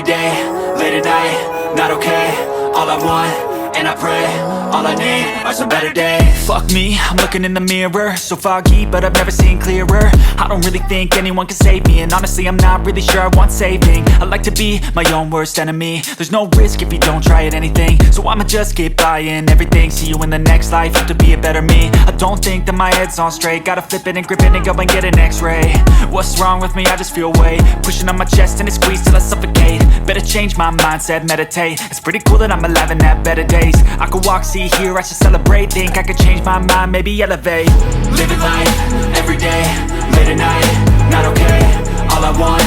day, late at night, not okay. All I want, and I pray, all I need are some better days. Fuck me, I'm looking in the mirror, so foggy, but I've never seen clearer. I don't really think anyone can save me, and honestly I'm not really sure I want saving. I like to be my own worst enemy. There's no risk if you don't try at anything, so I'ma just get buying everything. See you in the next life, have to be a better me. I don't think that my head's on straight, gotta flip it and grip it and go and get an x-ray. What's wrong with me? I just feel weight pushing on my chest and it squeezes till I suffocate. Better change my mindset, meditate. It's pretty cool that I'm alive and have better days. I could walk, see, hear, I should celebrate. Think I could change my mind, maybe elevate. Living life, everyday, late at night, not okay. All I want,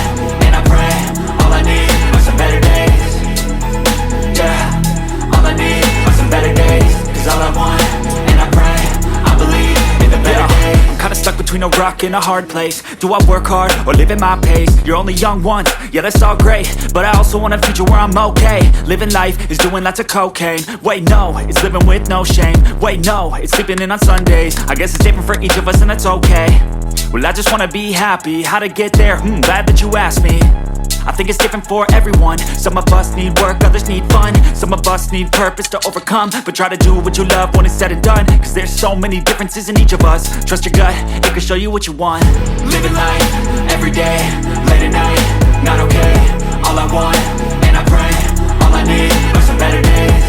and I pray, all I need are some better days. Yeah, all I need are some better days. Cause all I want, and I pray, I believe in the better days. I'm kinda stuck between a rock and a hard place. Do I work hard or live at my pace? You're only young once, yeah that's all great, but I also want a future where I'm okay. Living life is doing lots of cocaine. Wait no, it's living with no shame. Wait no, it's sleeping in on Sundays. I guess it's different for each of us and that's okay. Well I just wanna be happy, how to get there? Glad that you asked me. I think it's different for everyone. Some of us need work, others need fun. Some of us need purpose to overcome. But try to do what you love when it's said and done. Cause there's so many differences in each of us. Trust your gut, it can show you what you want. Living life, everyday, late at night, not okay. All I want, and I pray, all I need are some better days.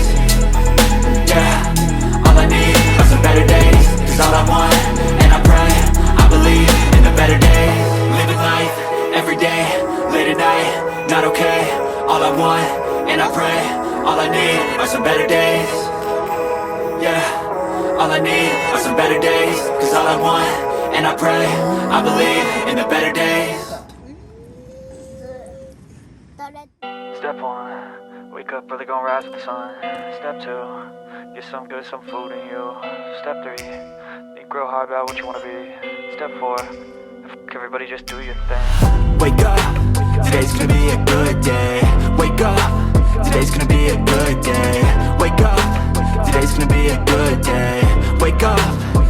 Yeah, all I need are some better days. Cause all I want, and I pray, I believe in the better days. Living life, everyday, late at night, not okay. All I want, and I pray, all I need are some better days. Yeah, all I need are some better days. Cause all I want, and I pray, I believe in the better days. Step 1, wake up early, gonna rise with the sun. Step 2, get some good, some food in you. Step 3, think real hard about what you wanna be. Step 4, everybody just do your thing. Wake up, today's gonna be a good day. Wake up, today's gonna be a good day. Wake up, today's gonna be a good day. Wake up,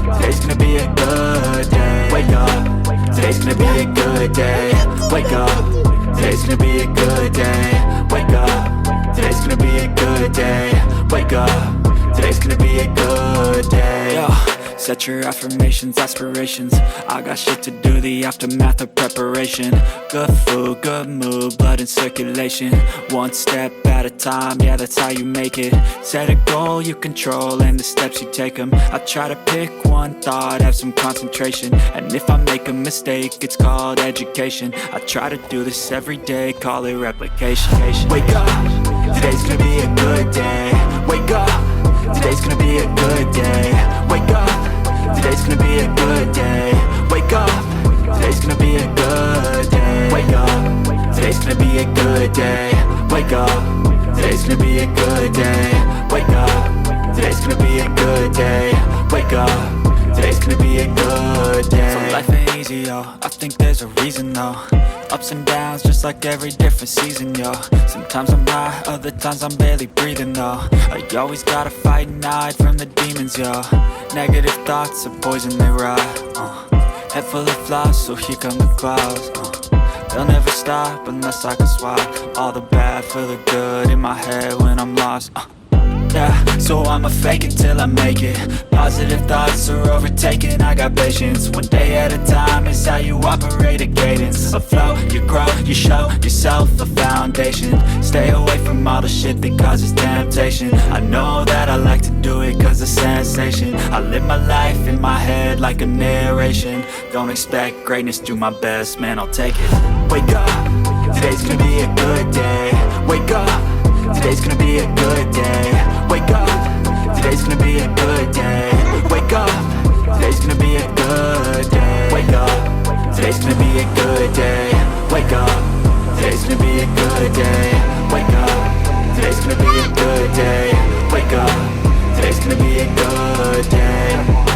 today's gonna be a good day. Wake up, today's gonna be a good day. Wake up, today's gonna be a good day. Wake up, today's gonna be a good day. Wake up, today's gonna be a good day. Yo. Set your affirmations, aspirations. I got shit to do, the aftermath of preparation. Good food, good mood, blood in circulation. One step at a time, yeah that's how you make it. Set a goal you control and the steps you take them. I try to pick one thought, have some concentration. And if I make a mistake, it's called education. I try to do this every day, call it replication. Wake up, today's gonna be a good day. Wake up, today's gonna be a good day. Wake up, today's gonna be a good day. Wake up, today's gonna be a good day. Wake up, today's gonna be a good day. Wake up, today's gonna be a good day. Wake up, today's gonna be a good day. Wake up, today's gonna be a good day. So life ain't easy, yo, I think there's a reason though. Ups and downs, just like every different season, yo. Sometimes I'm high, other times I'm barely breathing, though. You always gotta fight and hide from the demons, yo. Negative thoughts are poison, they rot. Head full of flies, so here come the clouds. They'll never stop unless I can swap all the bad for the good in my head when I'm lost. Yeah, so I'ma fake it till I make it. Positive thoughts are overtaken, I got patience. One day at a time is how you operate a cadence. Afloat, you grow, you show yourself a foundation. Stay away from all the shit that causes temptation. I know that I like to do it cause it's sensation. I live my life in my head like a narration. Don't expect greatness, do my best, man, I'll take it. Wake up, today's gonna be a good day. Wake up, today's gonna be a good day. Wake up, today's gonna be a good day. Wake up, today's gonna be a good day. Wake up, today's gonna be a good day. Wake up, today's gonna be a good day. Wake up, today's gonna be a good day. Wake up, today's gonna be a good day.